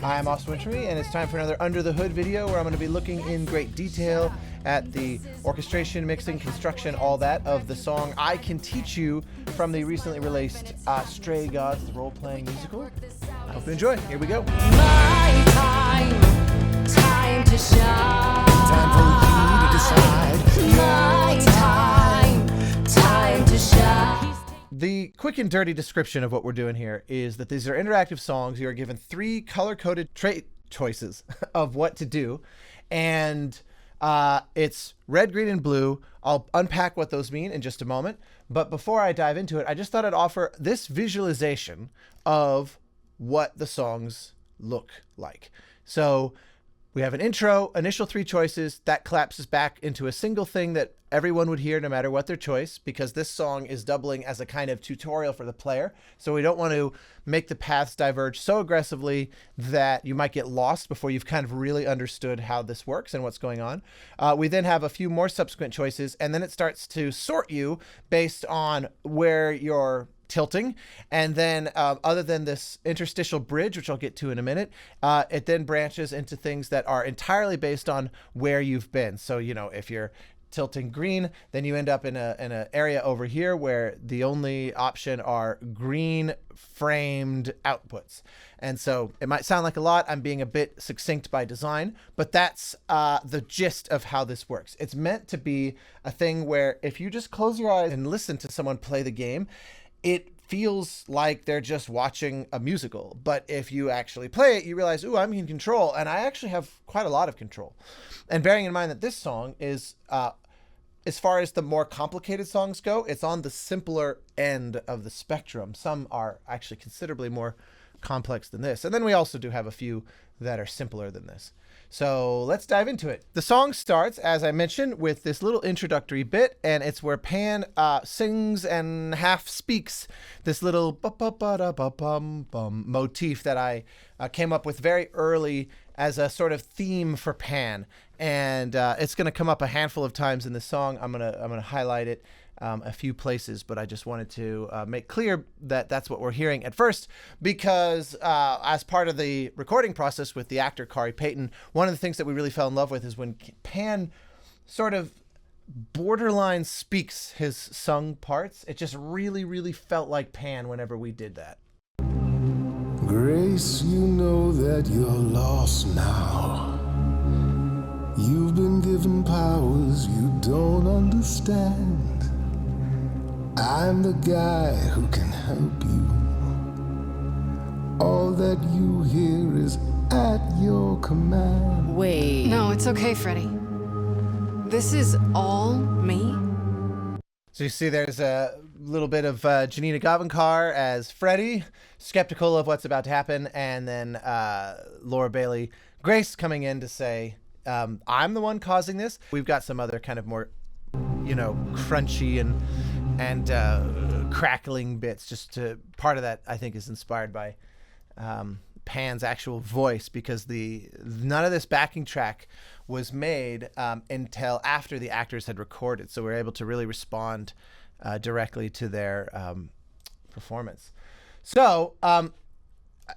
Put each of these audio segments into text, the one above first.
I'm Austin Wintory, and it's time for another Under the Hood video where I'm going to be looking in great detail at the orchestration, mixing, construction, all that of the song I Can Teach You from the recently released Stray Gods, the role-playing musical. I hope you enjoy. Here we go. My time to shine. Time for you to decide. My time to shine. The quick and dirty description of what we're doing here is that these are interactive songs. You are given 3 color-coded trait choices of what to do, and it's red, green, and blue. I'll unpack what those mean in just a moment, but before I dive into it, I just thought I'd offer this visualization of what the songs look like. So we have an intro, initial 3 choices, that collapses back into a single thing that everyone would hear no matter what their choice, because this song is doubling as a kind of tutorial for the player. So we don't want to make the paths diverge so aggressively that you might get lost before you've kind of really understood how this works and what's going on. We then have a few more subsequent choices, and then it starts to sort you based on where you're tilting. And then other than this interstitial bridge, which I'll get to in a minute, it then branches into things that are entirely based on where you've been. So, you know, if you're tilting green, then you end up in a area over here where the only option are green framed outputs. And so it might sound like a lot. I'm being a bit succinct by design, but that's the gist of how this works. It's meant to be a thing where if you just close your eyes and listen to someone play the game, it feels like they're just watching a musical. But if you actually play it, you realize, ooh, I'm in control, and I actually have quite a lot of control. And bearing in mind that this song is, as far as the more complicated songs go, it's on the simpler end of the spectrum. Some are actually considerably more complex than this. And then we also do have a few that are simpler than this. So let's dive into it. The song starts, as I mentioned, with this little introductory bit, and it's where Pan sings and half speaks this little ba-ba-ba-da-ba-bum-bum motif that I came up with very early as a sort of theme for Pan. And it's going to come up a handful of times in the song. I'm gonna highlight it a few places, but I just wanted to make clear that that's what we're hearing at first, because as part of the recording process with the actor Kari Payton, one of the things that we really fell in love with is when Pan sort of borderline speaks his sung parts. It just really, really felt like Pan whenever we did that. Grace, you know that you're lost now. You've been given powers you don't understand. I'm the guy who can help you. All that you hear is at your command. Wait. No, it's okay, Freddie. This is all me. So you see there's a little bit of Janina Gavankar as Freddie, skeptical of what's about to happen, and then Laura Bailey Grace coming in to say, I'm the one causing this. We've got some other kind of more, you know, crunchy and crackling bits. Just to part of that, I think, is inspired by Pan's actual voice, because none of this backing track was made until after the actors had recorded, so we were able to really respond directly to their performance. So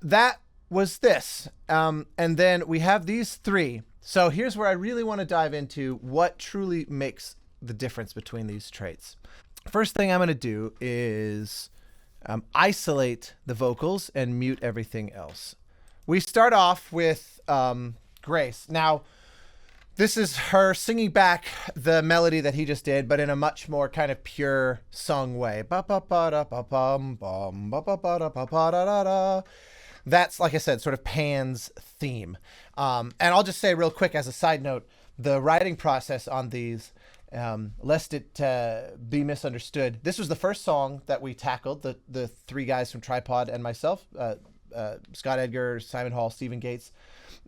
that was this, and then we have these 3. So here's where I really want to dive into what truly makes the difference between these traits. First thing I'm going to do is isolate the vocals and mute everything else. We start off with Grace. Now, this is her singing back the melody that he just did, but in a much more kind of pure sung way. That's, like I said, sort of Pan's theme. And I'll just say real quick as a side note, the writing process on these, lest it be misunderstood, this was the first song that we tackled, the 3 guys from Tripod and myself, Scott Edgar, Simon Hall, Stephen Gates,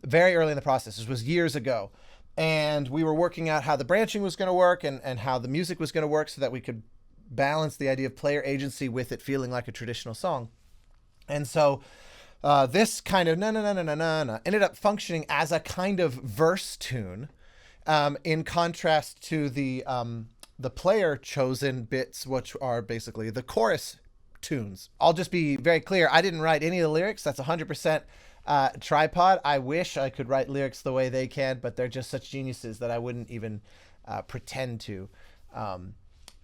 very early in the process. This was years ago. And we were working out how the branching was going to work and how the music was going to work so that we could balance the idea of player agency with it feeling like a traditional song. And so this kind of na-na-na-na-na-na ended up functioning as a kind of verse tune, in contrast to the player chosen bits, which are basically the chorus tunes. I'll just be very clear. I didn't write any of the lyrics. That's 100% tripod. I wish I could write lyrics the way they can, but they're just such geniuses that I wouldn't even pretend to.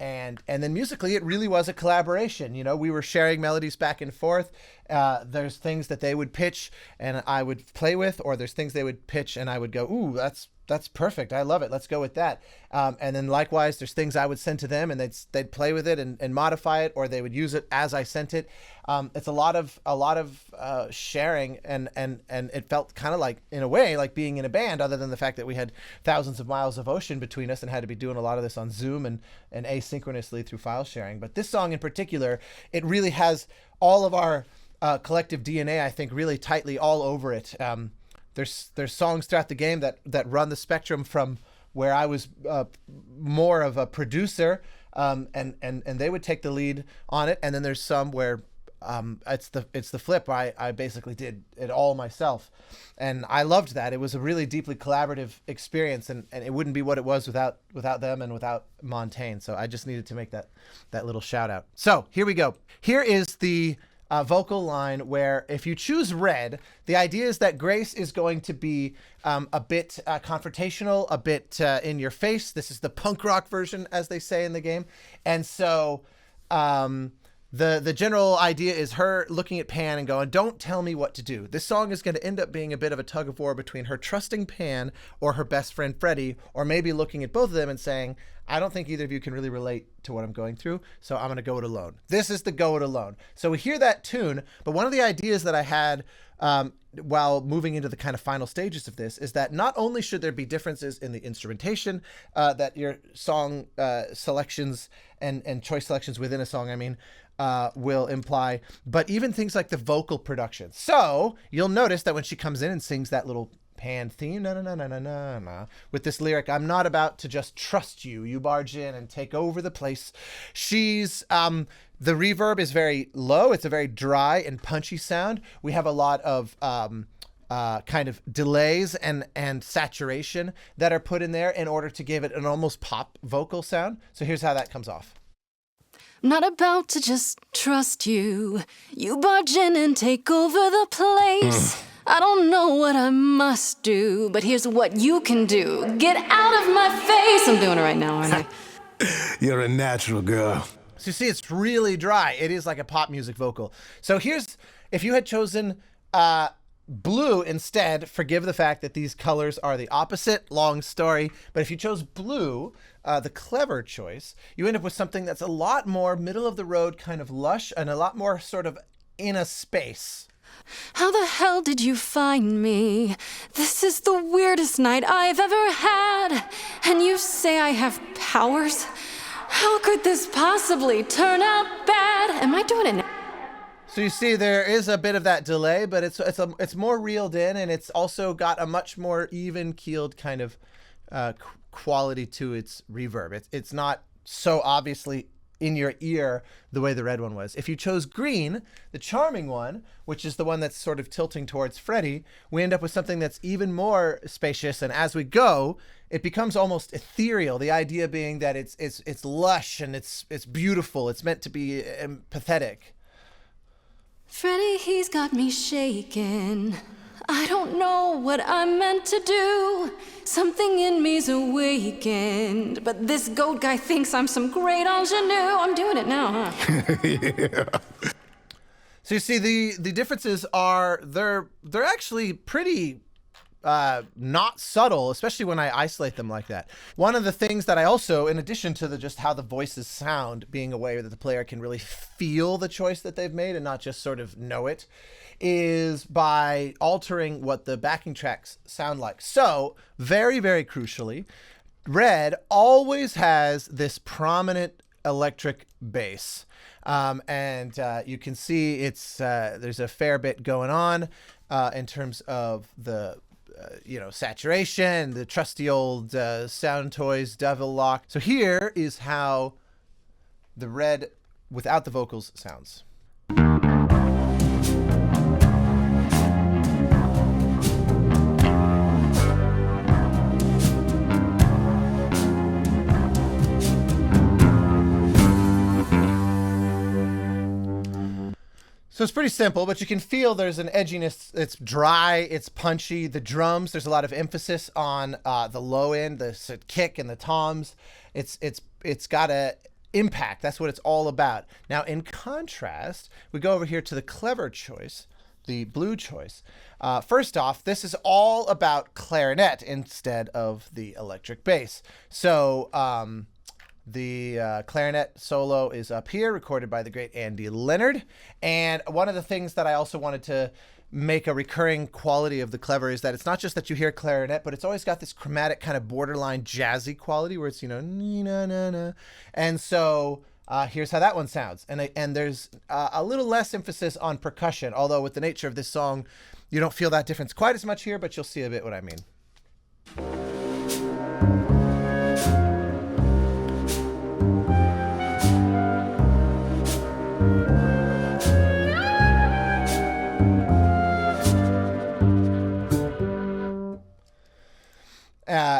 And then musically, it really was a collaboration. You know, we were sharing melodies back and forth. There's things that they would pitch and I would play with, or there's things they would pitch and I would go, ooh, that's perfect. I love it. Let's go with that. And then likewise, there's things I would send to them and they'd play with it and modify it, or they would use it as I sent it. It's a lot of sharing, and it felt kind of like, in a way, like being in a band, other than the fact that we had thousands of miles of ocean between us and had to be doing a lot of this on Zoom and asynchronously through file sharing. But this song in particular, it really has all of our collective DNA, I think, really tightly all over it. There's songs throughout the game that run the spectrum from where I was more of a producer, and they would take the lead on it, and then there's some where it's the flip. I basically did it all myself, and I loved that. It was a really deeply collaborative experience, and it wouldn't be what it was without them and without Montaigne. So I just needed to make that little shout out. So here we go. Here is the vocal line where, if you choose red, the idea is that Grace is going to be a bit confrontational, a bit in your face. This is the punk rock version, as they say in the game. And so the general idea is her looking at Pan and going, don't tell me what to do. This song is going to end up being a bit of a tug of war between her trusting Pan or her best friend Freddie, or maybe looking at both of them and saying, I don't think either of you can really relate to what I'm going through, so I'm going to go it alone. This is the go it alone. So we hear that tune, but one of the ideas that I had while moving into the kind of final stages of this is that not only should there be differences in the instrumentation that your song selections and choice selections within a song, will imply, but even things like the vocal production. So you'll notice that when she comes in and sings that little Pan theme, na na na na na na na, with this lyric, I'm not about to just trust you. You barge in and take over the place. She's the reverb is very low. It's a very dry and punchy sound. We have a lot of kind of delays and saturation that are put in there in order to give it an almost pop vocal sound. So here's how that comes off. I'm not about to just trust you. You barge in and take over the place. I don't know what I must do, but here's what you can do. Get out of my face. I'm doing it right now, aren't I? You're a natural girl. So you see, it's really dry. It is like a pop music vocal. So here's, if you had chosen blue instead, forgive the fact that these colors are the opposite, long story, but if you chose blue, the clever choice, you end up with something that's a lot more middle of the road, kind of lush, and a lot more sort of in a space. How the hell did you find me? This is the weirdest night I've ever had. And you say I have powers? How could this possibly turn out bad? Am I doing it now? So you see, there is a bit of that delay, but it's more reeled in, and it's also got a much more even-keeled kind of quality to its reverb. It's not so obviously in your ear the way the red one was. If you chose green, the charming one, which is the one that's sort of tilting towards Freddie, we end up with something that's even more spacious, and as we go, it becomes almost ethereal. The idea being that it's lush and it's beautiful. It's meant to be pathetic. Freddie, he's got me shaking. I don't know what I'm meant to do. Something in me's awakened, but this goat guy thinks I'm some great ingenue. I'm doing it now, huh? Yeah. So you see, the differences are they're actually pretty not subtle, especially when I isolate them like that. One of the things that I also, in addition to just how the voices sound, being a way that the player can really feel the choice that they've made and not just sort of know it, is by altering what the backing tracks sound like. So very, very crucially, Red always has this prominent electric bass. And you can see there's a fair bit going on in terms of the saturation, the trusty old Sound Toys Devil Lock. So here is how the Red without the vocals sounds. So So it's pretty simple, but you can feel there's an edginess. It's dry, it's punchy. The drums, there's a lot of emphasis on the low end, the kick and the toms. It's got a impact. That's what it's all about. Now, in contrast, we go over here to the clever choice, the blue choice. First off, this is all about clarinet instead of the electric bass. So the clarinet solo is up here, recorded by the great Andy Leonard. And one of the things that I also wanted to make a recurring quality of the clever is that it's not just that you hear clarinet, but it's always got this chromatic kind of borderline jazzy quality where it's, you know, na na na. And so here's how that one sounds. And there's a little less emphasis on percussion, although with the nature of this song, you don't feel that difference quite as much here, but you'll see a bit what I mean.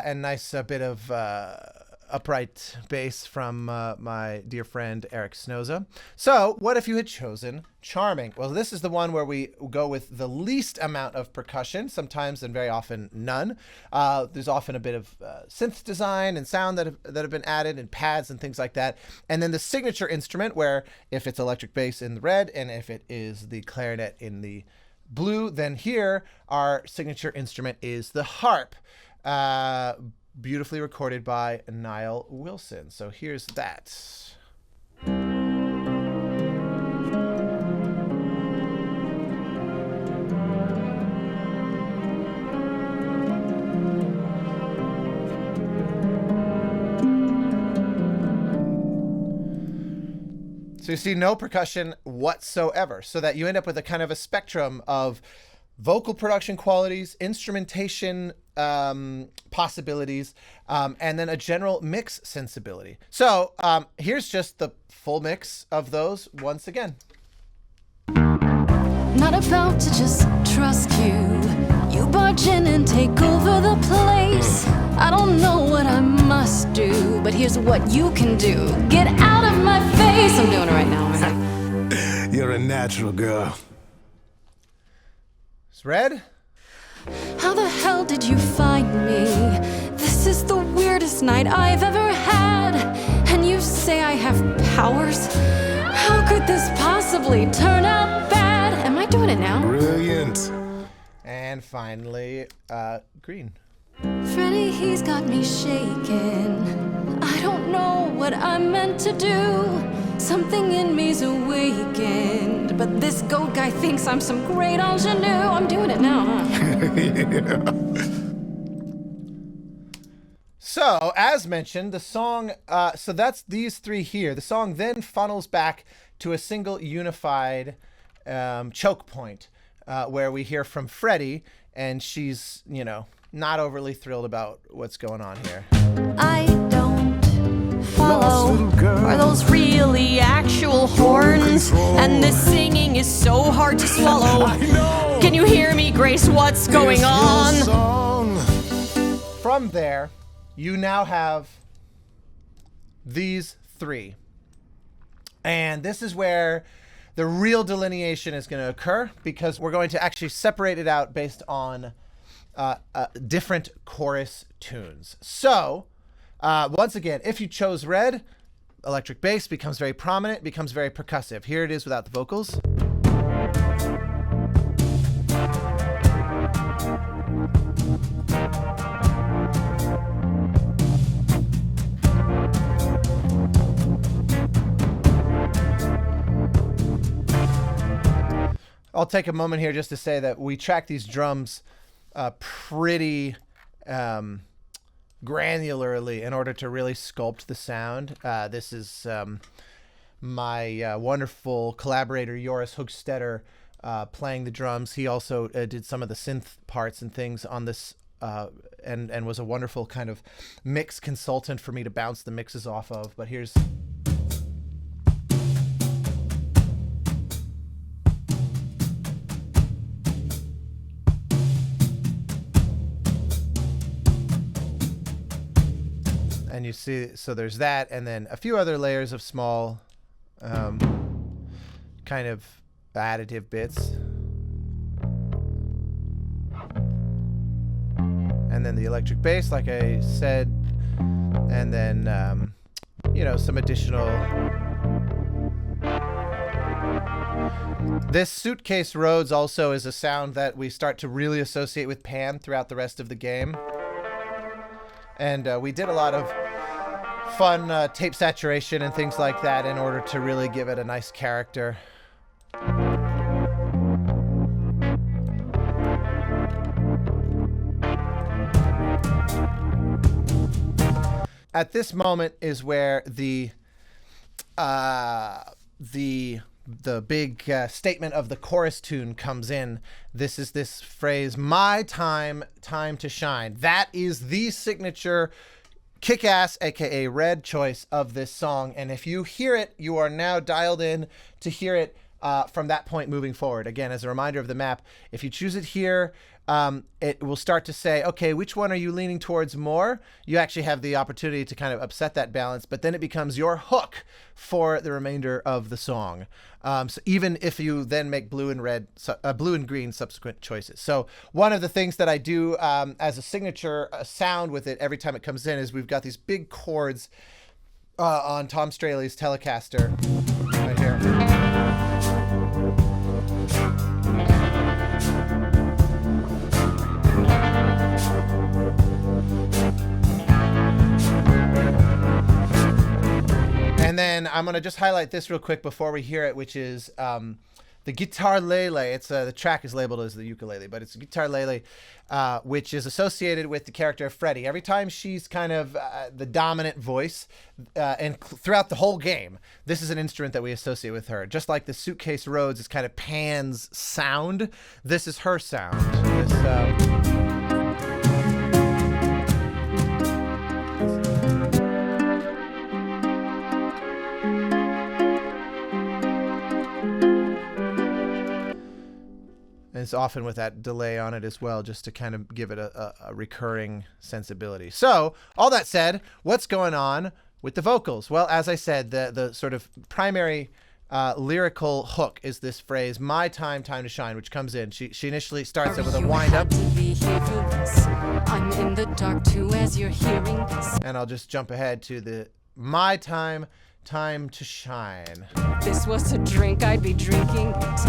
And nice bit of upright bass from my dear friend Eric Snoza. So what if you had chosen Charming? Well, this is the one where we go with the least amount of percussion, sometimes and very often none. There's often a bit of synth design and sound that have been added, and pads and things like that. And then the signature instrument, where if it's electric bass in the red and if it is the clarinet in the blue, then here our signature instrument is the harp. Beautifully recorded by Niall Wilson. So here's that. So you see no percussion whatsoever, so that you end up with a kind of a spectrum of vocal production qualities, instrumentation possibilities, and then a general mix sensibility. So here's just the full mix of those once again. Not about to just trust you. You barge in and take over the place. I don't know what I must do, but here's what you can do. Get out of my face. I'm doing it right now, man. You're a natural girl. It's red. How the hell did you find me? This is the weirdest night I've ever had. And you say I have powers? How could this possibly turn out bad? Am I doing it now? Brilliant. And finally, green. Freddie, he's got me shaking. I don't know what I'm meant to do. Something in me's awakened, but this goat guy thinks I'm some great ingenue. I'm doing it now, huh? Yeah. So, as mentioned, the song, so that's these three here. The song then funnels back to a single unified choke point where we hear from Freddie, and she's, you know, not overly thrilled about what's going on here. I don't follow. Are those really actual horns? And this singing is so hard to swallow. I know. Can you hear me, Grace? What's going It's on? your song. From there, you now have these three. And this is where the real delineation is going to occur, because we're going to actually separate it out based on different chorus tunes. So, once again, if you chose red, electric bass becomes very prominent, becomes very percussive. Here it is without the vocals. I'll take a moment here just to say that we track these drums pretty granularly in order to really sculpt the sound. This is my wonderful collaborator Joris Hoogstetter playing the drums. He also did some of the synth parts and things on this and was a wonderful kind of mix consultant for me to bounce the mixes off of. But here's... And you see, so there's that, and then a few other layers of small kind of additive bits. And then the electric bass, like I said, and then, some additional. This Suitcase Roads also is a sound that we start to really associate with Pan throughout the rest of the game. And we did a lot of fun tape saturation and things like that in order to really give it a nice character. At this moment is where the big statement of the chorus tune comes in. This is this phrase, "My time to shine." That is the signature kick-ass, aka red choice of this song. And if you hear it, you are now dialed in to hear it from that point moving forward. Again, as a reminder of the map, if you choose it here, it will start to say, okay, which one are you leaning towards more? You actually have the opportunity to kind of upset that balance, but then it becomes your hook for the remainder of the song. So even if you then make blue and green subsequent choices. So one of the things that I do as a signature sound with it every time it comes in is we've got these big chords on Tom Straley's Telecaster right here. And then I'm going to just highlight this real quick before we hear it, which is the guitar lele. It's the track is labeled as the ukulele, but it's a guitar lele, which is associated with the character of Freddie. Every time she's kind of the dominant voice, and throughout the whole game, this is an instrument that we associate with her. Just like the Suitcase Roads is kind of Pan's sound, this is her sound. It's often with that delay on it as well, just to kind of give it a recurring sensibility. So, all that said, what's going on with the vocals? Well, as I said, the sort of primary lyrical hook is this phrase, "My time to shine," which comes in. She initially starts it with a wind up. I'm in the dark too as you're hearing this. And I'll just jump ahead to the "My time to shine." This was a drink, I'd be drinking it.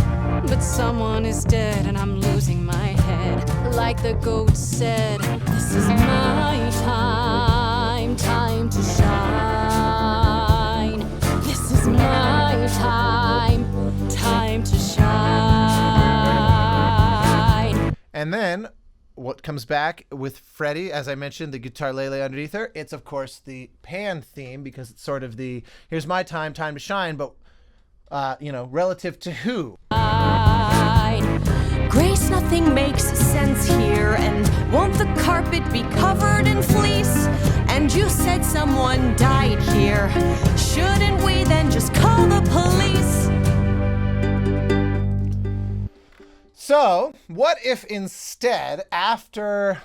But someone is dead and I'm losing my head. Like the goat said, this is my time to shine. This is my time to shine. And then what comes back with Freddie, as I mentioned, the guitar lele underneath her, it's of course the Pan theme, because it's sort of the, here's my time to shine, but relative to who? Grace, nothing makes sense here, and won't the carpet be covered in fleece? And you said someone died here. Shouldn't we then just call the police? So, what if instead, after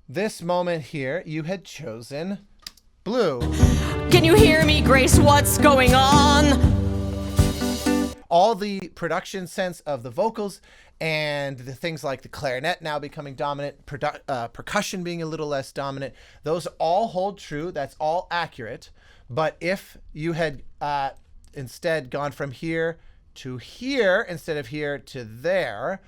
this moment here, you had chosen blue? Can you hear me, Grace? What's going on? All the production sense of the vocals and the things like the clarinet now becoming dominant, percussion being a little less dominant, those all hold true. That's all accurate. But if you had instead gone from here to here instead of here to there,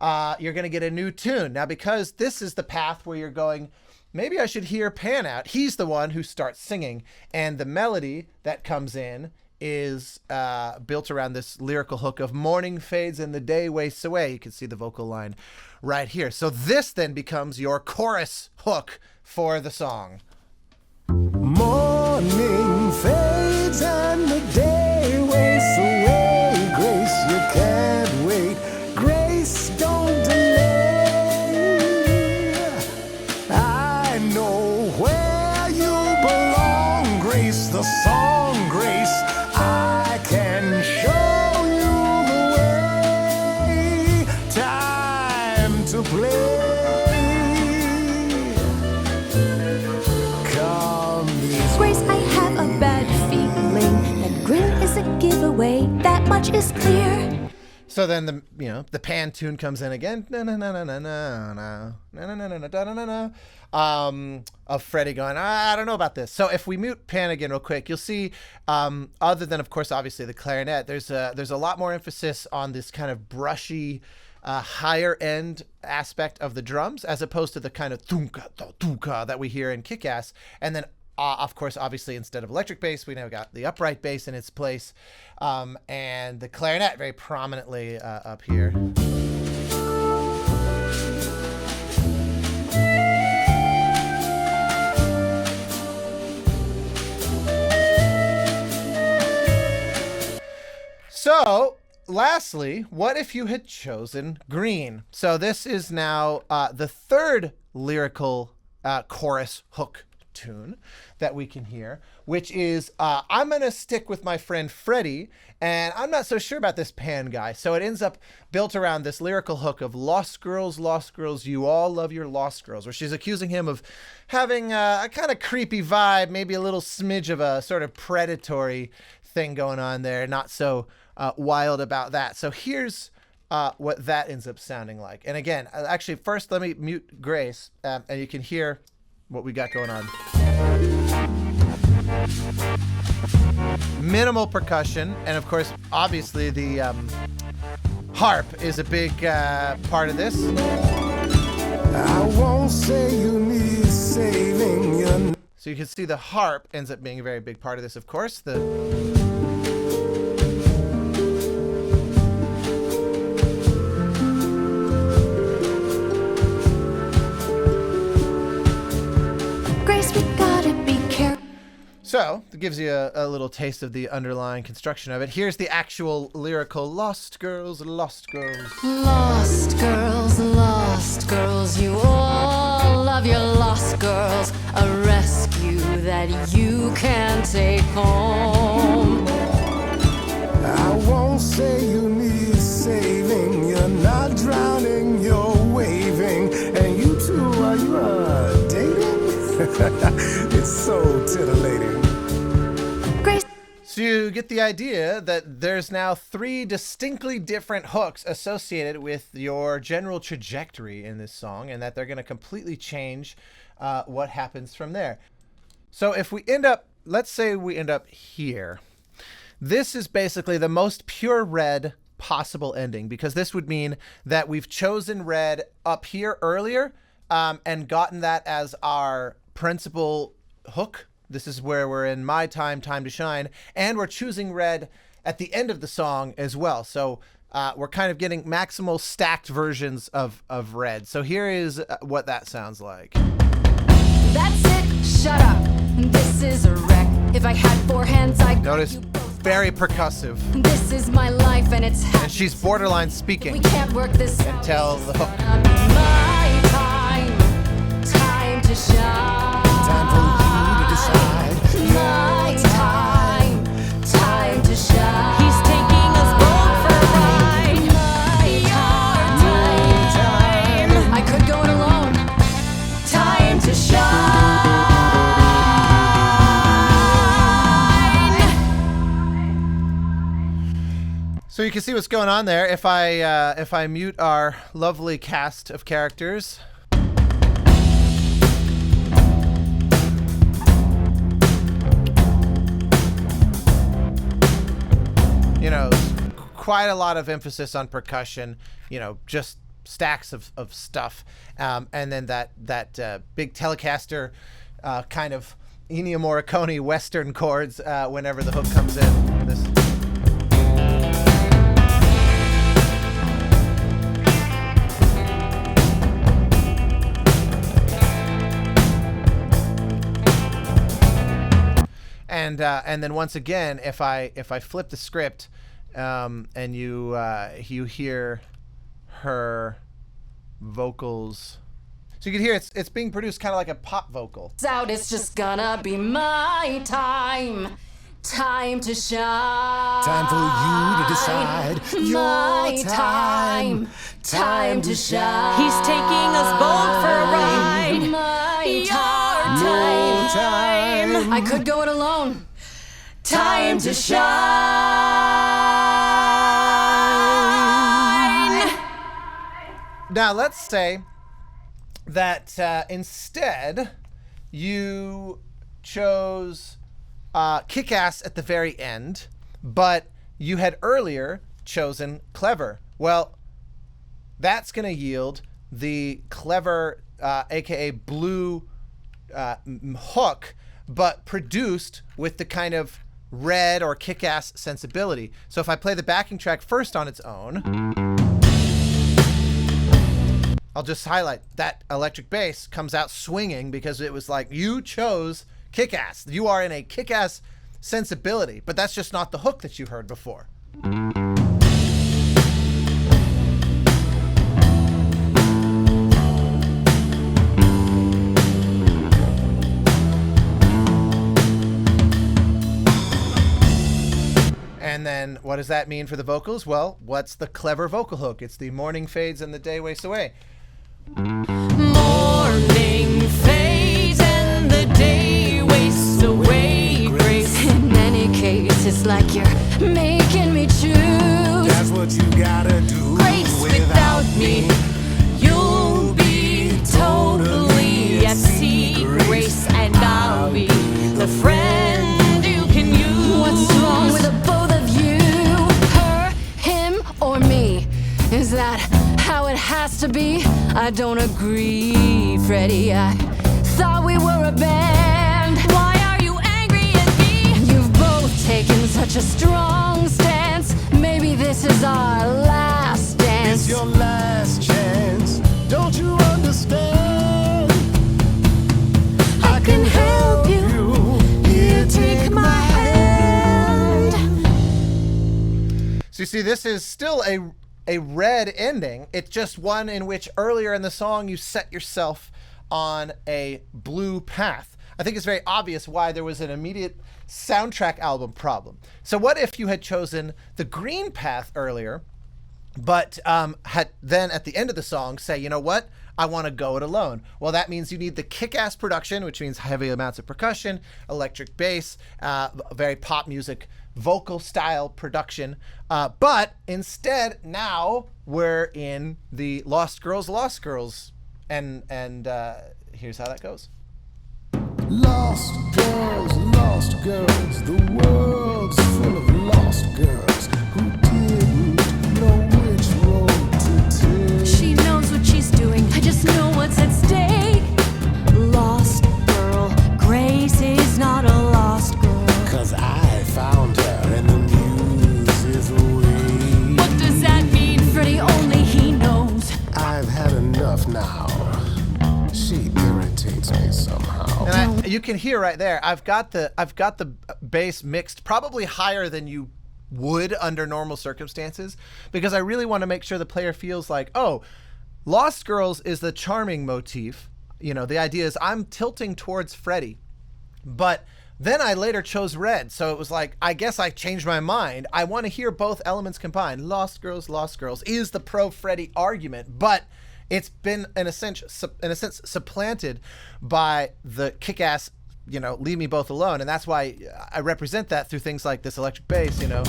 you're going to get a new tune. Now, because this is the path where you're going, maybe I should hear Pan out. He's the one who starts singing, and the melody that comes in is built around this lyrical hook of "morning fades and the day wastes away." You can see the vocal line right here. So this then becomes your chorus hook for the song. Morning fades and the day wastes away. Grace, you can't wait. Grace, don't delay. I know where you belong, Grace, the song, Grace. I can show you the way. Time to play. Grace, I have a bad feeling that green is a giveaway. That much is clear. So then the pan tune comes in again, of Freddie going, I don't know about this. So if we mute pan again real quick, you'll see, other than of course obviously the clarinet, there's a lot more emphasis on this kind of brushy, higher end aspect of the drums, as opposed to the kind of thunka that we hear in Kick-Ass. And then of course, obviously, instead of electric bass, we now got the upright bass in its place, and the clarinet very prominently up here. So, lastly, what if you had chosen green? So this is now the third lyrical chorus hook tune that we can hear, which is I'm gonna stick with my friend Freddie, and I'm not so sure about this pan guy. So it ends up built around this lyrical hook of lost girls, you all love your lost girls, where she's accusing him of having a kind of creepy vibe, maybe a little smidge of a sort of predatory thing going on there, not so wild about that. So here's what that ends up sounding like. And again, actually first let me mute Grace, and you can hear what we got going on. Minimal percussion, and of course, obviously the harp is a big part of this. I won't say you need saving. So you can see the harp ends up being a very big part of this, of course. So, it gives you a little taste of the underlying construction of it. Here's the actual lyrical lost girls, lost girls. Lost girls, you all love your lost girls. A rescue that you can take home. I won't say you need saving. You're not drowning, you're waving. And you two, are you dating? It's so titillating. So you get the idea that there's now 3 distinctly different hooks associated with your general trajectory in this song, and that they're going to completely change what happens from there. So if we end up, let's say we end up here. This is basically the most pure red possible ending, because this would mean that we've chosen red up here earlier and gotten that as our principal hook. This is where we're in My Time, Time to Shine, and we're choosing red at the end of the song as well. So we're kind of getting maximal stacked versions of red. So here is what that sounds like. That's it, shut up. This is a wreck. If I had 4 hands, I'd notice very percussive. This is my life and it's and she's borderline speaking. We can't work this until the hook. My time to shine. Time for you to decide. My time to shine. He's taking us both for a ride. My time. I could go it alone. Time to shine. So you can see what's going on there. If I mute our lovely cast of characters. You know, quite a lot of emphasis on percussion, you know, just stacks of stuff. And then that big Telecaster kind of Ennio Morricone Western chords whenever the hook comes in. This. And then once again, if I flip the script, and you hear her vocals, so you can hear it's being produced kind of like a pop vocal. Out, it's just gonna be my time to shine. Time for you to decide. My time to shine. He's taking us both for a ride. My time. I could go it alone. Time to shine. Now let's say that instead you chose kick-ass at the very end, but you had earlier chosen clever. Well, that's going to yield the clever, aka blue hook, but produced with the kind of red or kick-ass sensibility. So if I play the backing track first on its own, I'll just highlight that electric bass comes out swinging because it was like, you chose kick-ass. You are in a kick-ass sensibility, but that's just not the hook that you heard before. And then what does that mean for the vocals? Well, what's the clever vocal hook? It's the morning fades and the day wastes away. Morning fades and the day wastes away, Grace. In any case, it's like you're making me choose. That's what you gotta do. Grace, without me, you'll be totally at sea, Grace, and I'll be the friend you can use. What's wrong with the both of you? Her, him, or me? Is that how it has to be? I don't agree, Freddie. I thought we were a band. Why are you angry at me? You've both taken such a strong stance. Maybe this is our last dance. It's your last chance. Don't you understand? I can help you. Here, take my hand. So you see, this is still a red ending. It's just one in which earlier in the song you set yourself on a blue path. I think it's very obvious why there was an immediate soundtrack album problem. So what if you had chosen the green path earlier, but had then at the end of the song say, you know what, I want to go it alone. Well, that means you need the kick-ass production, which means heavy amounts of percussion, electric bass, very pop music, vocal style production. But instead, now we're in the Lost Girls, and here's how that goes. Lost girls, the world's full of lost girls who didn't know which road to take. She knows what she's doing. I just know what's at stake. Lost girl, Grace is not a lost girl. 'Cause I found her and the news is away. What does that mean? Freddie, only he knows. I've had enough now. She irritates me somehow. And you can hear right there, I've got the bass mixed probably higher than you would under normal circumstances, because I really want to make sure the player feels like, oh, Lost Girls is the charming motif. You know, the idea is I'm tilting towards Freddie, but then I later chose red. So it was like, I guess I changed my mind. I want to hear both elements combined. Lost Girls is the pro Freddie argument, but it's been in a sense supplanted by the kick-ass, you know, leave me both alone. And that's why I represent that through things like this electric bass, you know.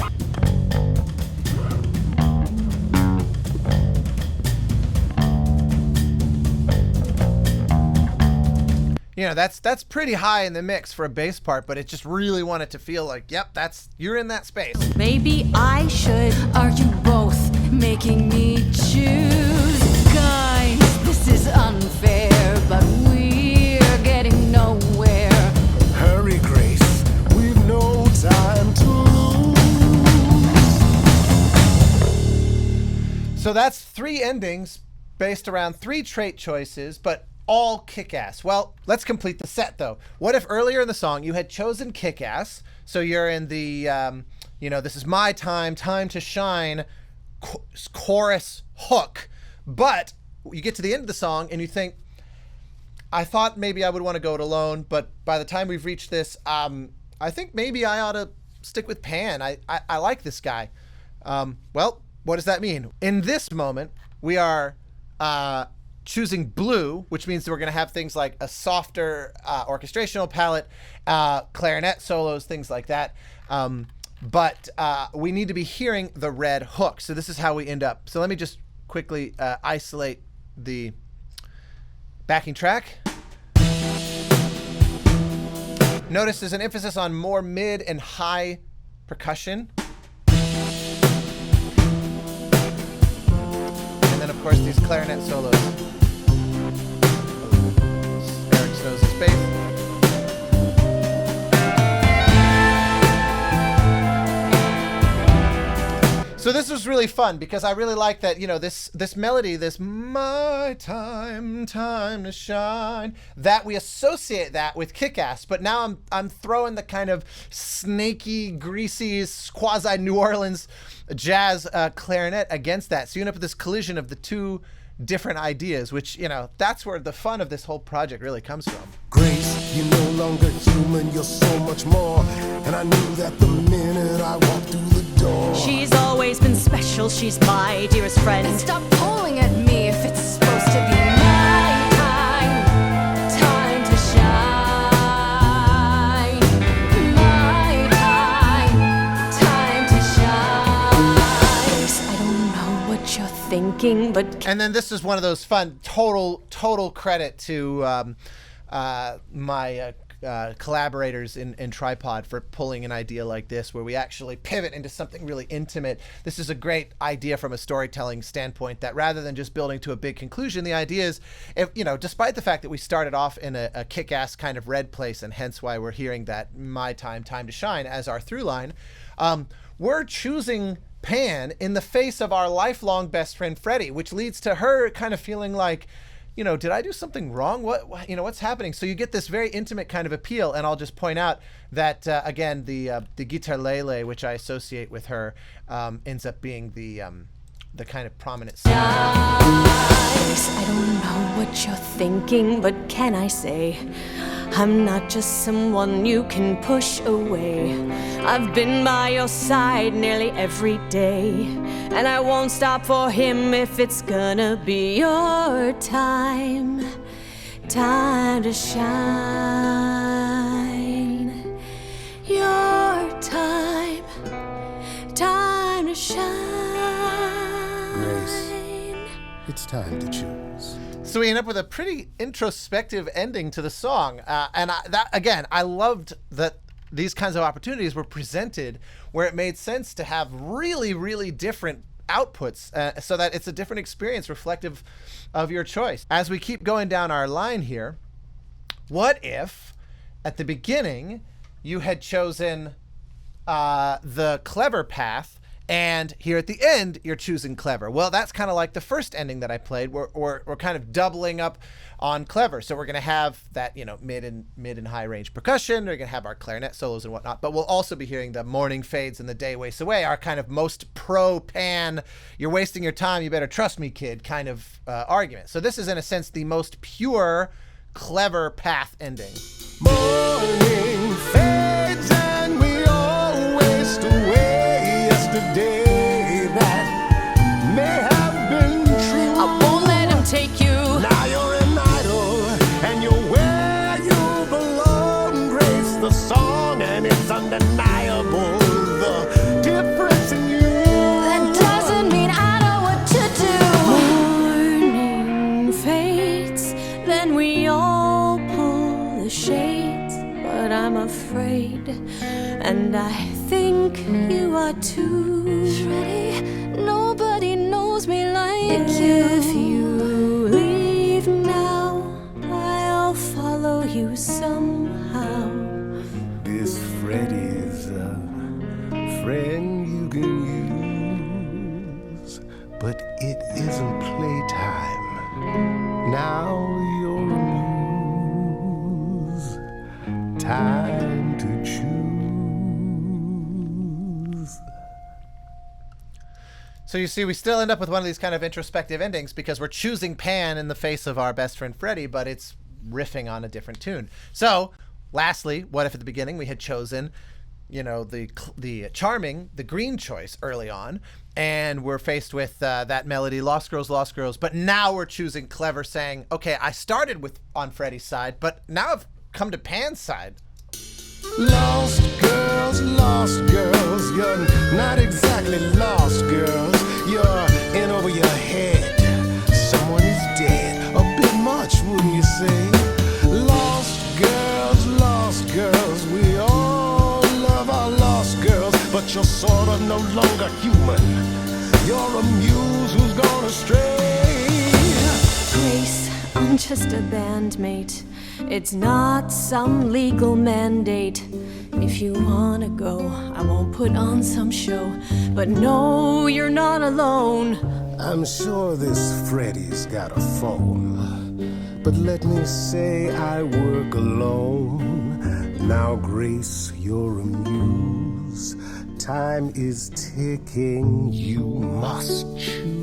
You know, that's pretty high in the mix for a bass part, but it just really wanted to feel like, yep, you're in that space. Maybe I should. Are you both making me choose? Guys, this is unfair, but we're getting nowhere. Hurry, Grace, we've no time to lose. So that's 3 endings based around 3 trait choices, but all kick-ass. Well, let's complete the set though. What if earlier in the song you had chosen kick-ass, so you're in the, you know, this is my time to shine chorus hook, but you get to the end of the song and you think, I thought maybe I would want to go it alone, but by the time we've reached this, I think maybe I ought to stick with Pan. I like this guy. Well, what does that mean? In this moment, we are choosing blue, which means that we're going to have things like a softer orchestrational palette, clarinet solos, things like that. But we need to be hearing the red hook. So this is how we end up. So let me just quickly isolate the backing track. Notice there's an emphasis on more mid and high percussion. And then, of course, these clarinet solos. Eric Snow's bass. So this was really fun because I really like that, this melody, this my time to shine, that we associate that with Kick-Ass, but now I'm throwing the kind of snaky, greasy, quasi New Orleans jazz clarinet against that. So you end up with this collision of the two different ideas, which, that's where the fun of this whole project really comes from. Grace, you're no longer human, you're so much more. And I knew that the minute I walked through the door. She's always been special, she's my dearest friend. And stop pulling at me if it's supposed to be my time to shine. My time to shine. I don't know what you're thinking, but And then this is one of those fun, total credit to my collaborators in Tripod for pulling an idea like this, where we actually pivot into something really intimate. This is a great idea from a storytelling standpoint, that rather than just building to a big conclusion, the idea is, despite the fact that we started off in a kick-ass kind of red place, and hence why we're hearing that my time to shine as our through line, we're choosing Pan in the face of our lifelong best friend Freddie, which leads to her kind of feeling like, did I do something wrong? What's happening? So you get this very intimate kind of appeal. And I'll just point out that, again, the guitar lele, which I associate with her, ends up being the kind of prominent sound. I don't know what you're thinking, but can I say, I'm not just someone you can push away. I've been by your side nearly every day, and I won't stop for him if it's gonna be your time to shine. Your time to shine. Grace, it's time to choose. So we end up with a pretty introspective ending to the song. I loved that these kinds of opportunities were presented where it made sense to have really, really different outputs, so that it's a different experience reflective of your choice. As we keep going down our line here, what if at the beginning you had chosen the clever path, and here at the end, you're choosing clever? Well, that's kind of like the first ending that I played. We're kind of doubling up on clever. So we're going to have that, mid and high range percussion. We're going to have our clarinet solos and whatnot. But we'll also be hearing the morning fades and the day wastes away, our kind of most pro-Pan, you're wasting your time, you better trust me, kid, kind of argument. So this is, in a sense, the most pure, clever path ending. Morning fades and we all waste away. Yesterday that may have been true. I won't let him take you. Now you're an idol and you're where you belong. Grace, the song, and it's undeniable the difference in you. That doesn't mean I know what to do. Morning fades, then we all pull the shades, but I'm afraid, and I think you are too. Freddie, nobody knows me like you. If you leave now, I'll follow you somehow. This Freddy's a friend you can use, but it isn't playtime. Now you're a muse. Time to choose. So you see, we still end up with one of these kind of introspective endings because we're choosing Pan in the face of our best friend Freddie, but it's riffing on a different tune. So, lastly, what if at the beginning we had chosen, the charming, the green choice early on, and we're faced with that melody, Lost Girls, but now we're choosing clever, saying, okay, I started on Freddie's side, but now I've come to Pan's side. Lost girls, you're not exactly lost girls. You're in over your head. Someone is dead. say, lost girls, we all love our lost girls, but you're sort of no longer human. You're a muse who's gone astray. Grace, I'm just a bandmate. It's not some legal mandate. If you wanna go, I won't put on some show. But no, you're not alone. I'm sure this Freddy's got a phone, but let me say I work alone. Now, Grace, you're a muse. Time is ticking, you must choose.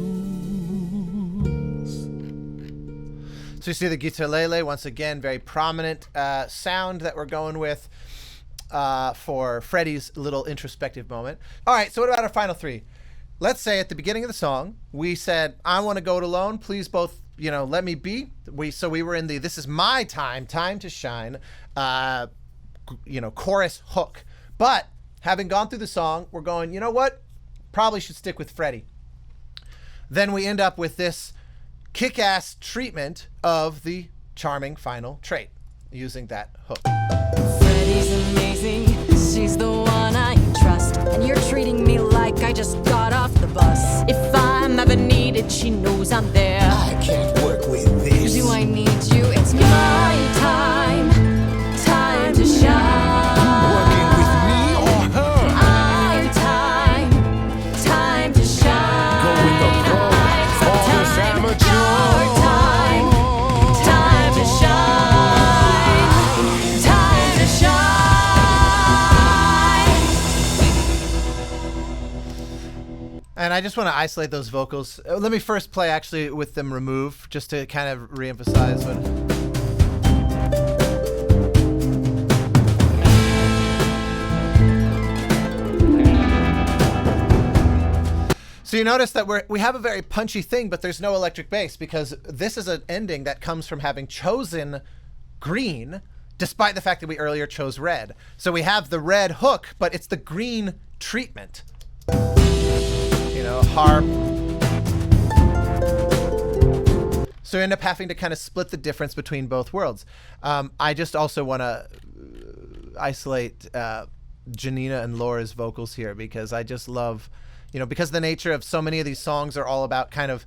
So you see the guitarlele, once again, very prominent sound that we're going with for Freddie's little introspective moment. All right, so what about our final three? Let's say at the beginning of the song, we said, I want to go it alone. Please both, let me be. So we were in the, this is my time to shine, chorus hook. But having gone through the song, we're going, you know what? Probably should stick with Freddie. Then we end up with this kick-ass treatment of the charming final trait using that hook. Freddie's amazing, she's the one I trust, and you're treating me like I just got off the bus. If I'm ever needed, she knows I'm there. I can't work with this. Do I need you? It's my time to shine. Working with me or her? My time to shine. Go with the pro or this amateur? Your time to shine. Time to shine. And I just want to isolate those vocals. Let me first play actually with them removed, just to kind of reemphasize what. So you notice that we have a very punchy thing, but there's no electric bass because this is an ending that comes from having chosen green, despite the fact that we earlier chose red. So we have the red hook, but it's the green treatment. Harp. So you end up having to kind of split the difference between both worlds. I just also want to isolate Janina and Laura's vocals here because I just love, because the nature of so many of these songs are all about kind of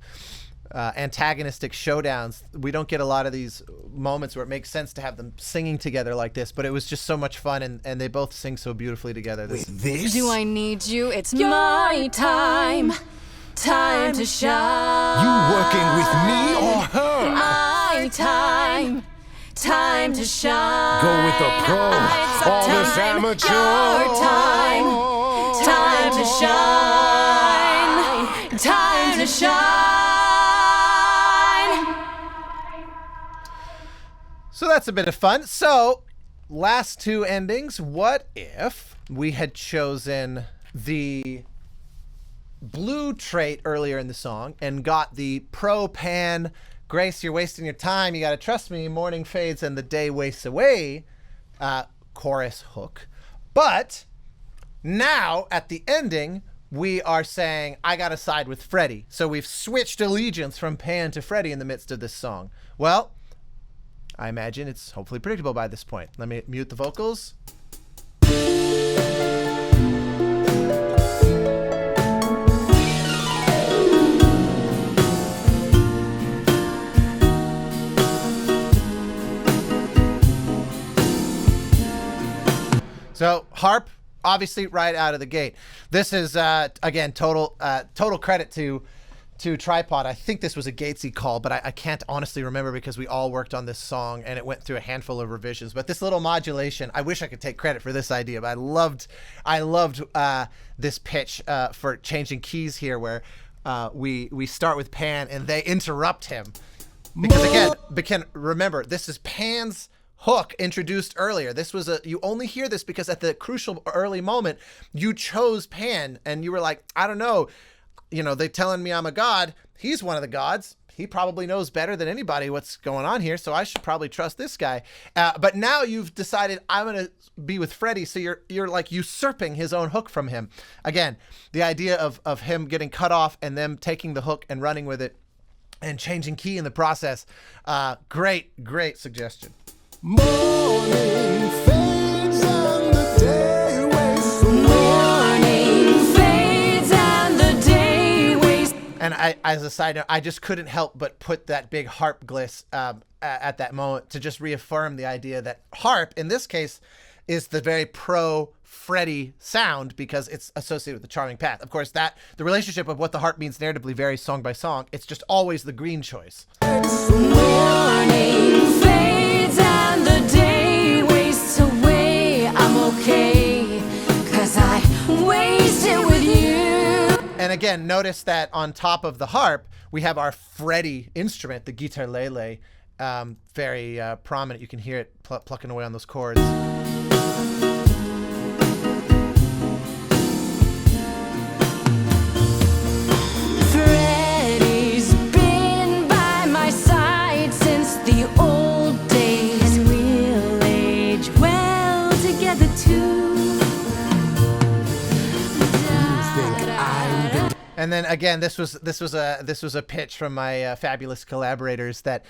antagonistic showdowns. We don't get a lot of these moments where it makes sense to have them singing together like this, but it was just so much fun, and they both sing so beautifully together. This? Do I need you? It's my time to shine. You working with me or her? My time to shine. Go with the pro or this amateur? Your time to shine. Time to shine. So that's a bit of fun. So last two endings. What if we had chosen the blue trait earlier in the song and got the pro pan, Grace, you're wasting your time, you gotta trust me, morning fades and the day wastes away chorus hook. But now at the ending, we are saying, I gotta side with Freddie. So we've switched allegiance from Pan to Freddie in the midst of this song. Well, I imagine it's hopefully predictable by this point. Let me mute the vocals. So harp, obviously right out of the gate. This is, again, total credit to Tripod. I think this was a Gatesy call, but I can't honestly remember because we all worked on this song and it went through a handful of revisions. But this little modulation, I wish I could take credit for this idea, but I loved this pitch for changing keys here where we start with Pan and they interrupt him. Because again, remember, this is Pan's hook introduced earlier. This was you only hear this because at the crucial early moment, you chose Pan and you were like, I don't know, they telling me I'm a god. He's one of the gods. He probably knows better than anybody what's going on here, so I should probably trust this guy. But now you've decided I'm going to be with Freddie, so you're like usurping his own hook from him. Again, the idea of him getting cut off and them taking the hook and running with it and changing key in the process. Great suggestion. Morning fades and the day wastes away. Morning fades and the day wastes. And I, as a side note, I just couldn't help but put that big harp gliss at that moment to just reaffirm the idea that harp, in this case, is the very pro-Freddie sound because it's associated with the charming path. Of course, that the relationship of what the harp means narratively varies song by song. It's just always the green choice. Morning fades and the day wastes away. I'm okay, 'cause I wasted with you. And again, notice that on top of the harp, we have our Freddie instrument, the guitar lele, very prominent. You can hear it plucking away on those chords. Freddie's been by my side since the old days. And we'll age well together too. And then again, this was a pitch from my fabulous collaborators that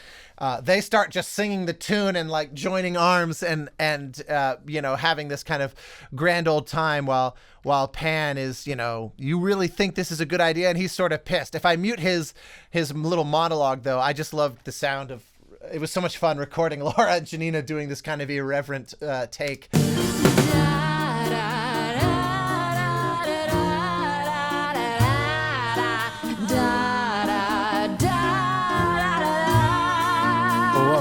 they start just singing the tune and like joining arms and having this kind of grand old time while Pan is, you really think this is a good idea, and he's sort of pissed. If I mute his little monologue though, I just loved the sound of. It was so much fun recording Laura and Janina doing this kind of irreverent take.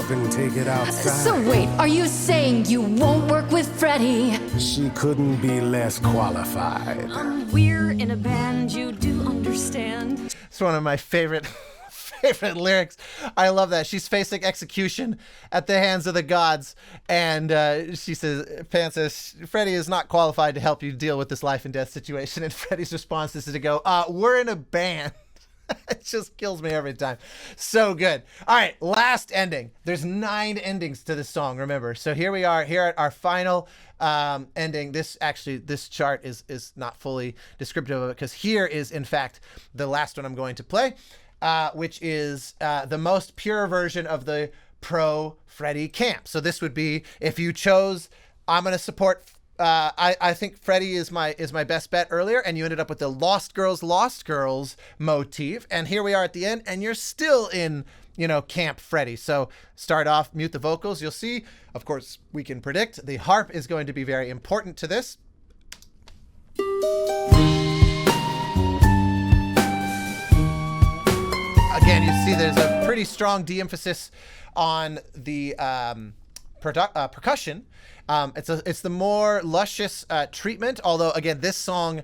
And take it outside. So wait, are you saying you won't work with Freddie? She couldn't be less qualified. We're in a band, you do understand. It's one of my favorite lyrics. I love that. She's facing execution at the hands of the gods, and Pan says, Freddie is not qualified to help you deal with this life and death situation. And Freddie's response is to go, we're in a band. It just kills me every time. So good. All right, last ending. There's 9 endings to this song, remember. So here we are, here at our final ending. This chart is not fully descriptive of it, because here is, in fact, the last one I'm going to play, which is the most pure version of the pro-Freddie camp. So this would be, if you chose, I'm going to support I think Freddie is my best bet earlier, and you ended up with the Lost Girls motif. And here we are at the end, and you're still in, Camp Freddie. So start off, mute the vocals. You'll see, of course, we can predict the harp is going to be very important to this. Again, you see there's a pretty strong de-emphasis on the percussion. It's the more luscious treatment, although again this song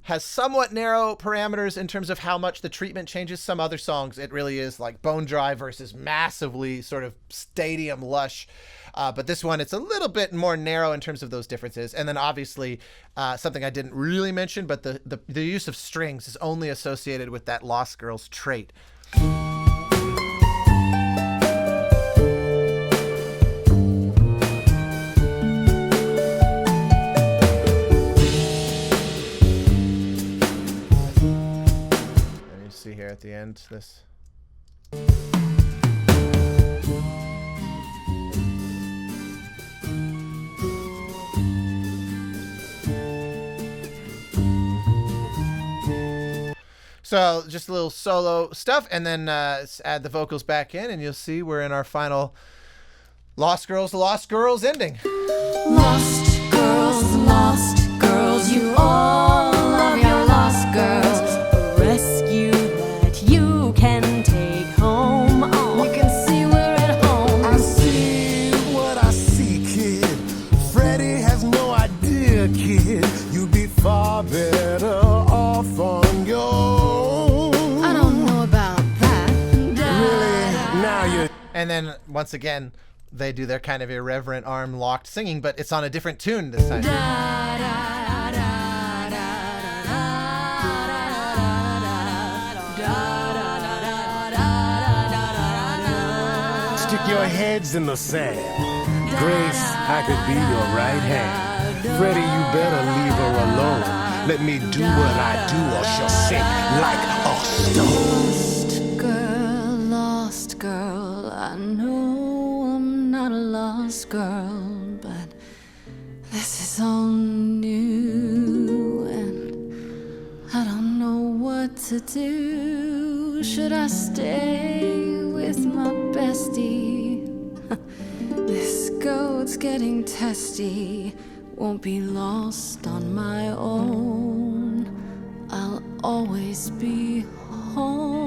has somewhat narrow parameters in terms of how much the treatment changes. Some other songs it really is like bone dry versus massively sort of stadium lush, but this one it's a little bit more narrow in terms of those differences. And then obviously something I didn't really mention, but the use of strings is only associated with that Lost Girls trait. See here at the end, this. So just a little solo stuff, and then add the vocals back in, and you'll see we're in our final Lost Girls ending. Lost girls, you all love your lost girls. Rescue that you can take home. Oh. You can see we're at home. I see what I see, kid. Freddie has no idea, kid. You'd be far better off on your own. I don't know about that. Really? Now you're... And then once again, they do their kind of irreverent arm locked singing, but it's on a different tune this time. Stick your heads in the sand. Grace, I could be your right hand. Freddie, you better leave her alone. Let me do what I do, or she'll sink like a stone. lost girl, but this is all new, and I don't know what to do. Should I stay with my bestie? This goat's getting testy. Won't be lost on my own. I'll always be home.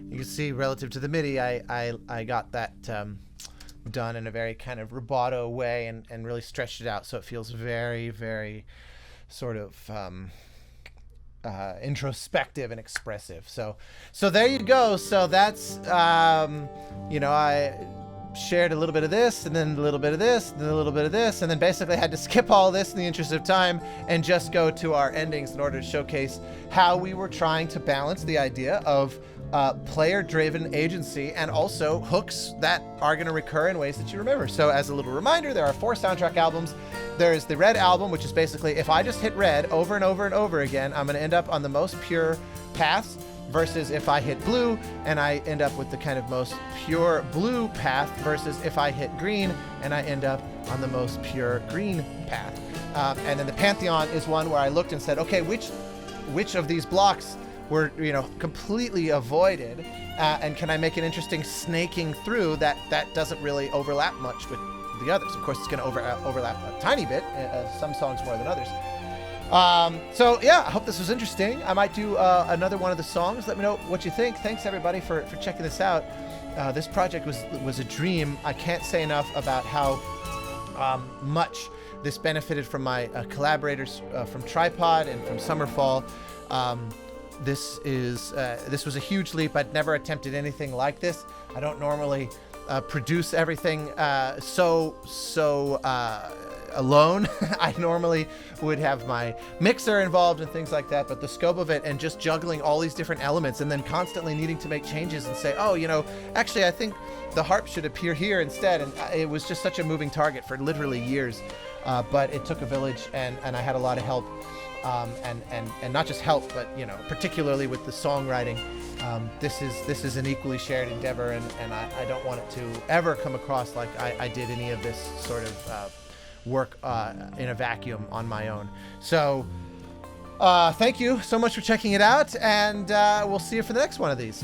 You can see relative to the MIDI, I got that done in a very kind of rubato way and really stretched it out, so it feels very, very sort of introspective and expressive. So there you go. So that's I shared a little bit of this, and then a little bit of this, and then a little bit of this, and then basically had to skip all this in the interest of time and just go to our endings in order to showcase how we were trying to balance the idea of player-driven agency and also hooks that are going to recur in ways that you remember. So as a little reminder, there are 4 soundtrack albums. There's the red album, which is basically if I just hit red over and over and over again, I'm going to end up on the most pure paths, versus if I hit blue and I end up with the kind of most pure blue path, versus if I hit green and I end up on the most pure green path. And then the Pantheon is one where I looked and said, okay, which of these blocks were completely avoided, and can I make an interesting snaking through that doesn't really overlap much with the others. Of course, it's going to overlap a tiny bit, some songs more than others. So yeah, I hope this was interesting. I might do another one of the songs. Let me know what you think. Thanks everybody for checking this out. This project was a dream. I can't say enough about how much this benefited from my collaborators from Tripod and from Summerfall. This was a huge leap. I'd never attempted anything like this. I don't normally produce everything so alone. I normally would have my mixer involved and things like that, but the scope of it and just juggling all these different elements and then constantly needing to make changes and say, oh, actually I think the harp should appear here instead, and it was just such a moving target for literally years. But it took a village, and I had a lot of help, and not just help, but particularly with the songwriting. This is an equally shared endeavor, and I don't want it to ever come across like I did any of this sort of work in a vacuum on my own. So thank you so much for checking it out, and we'll see you for the next one of these.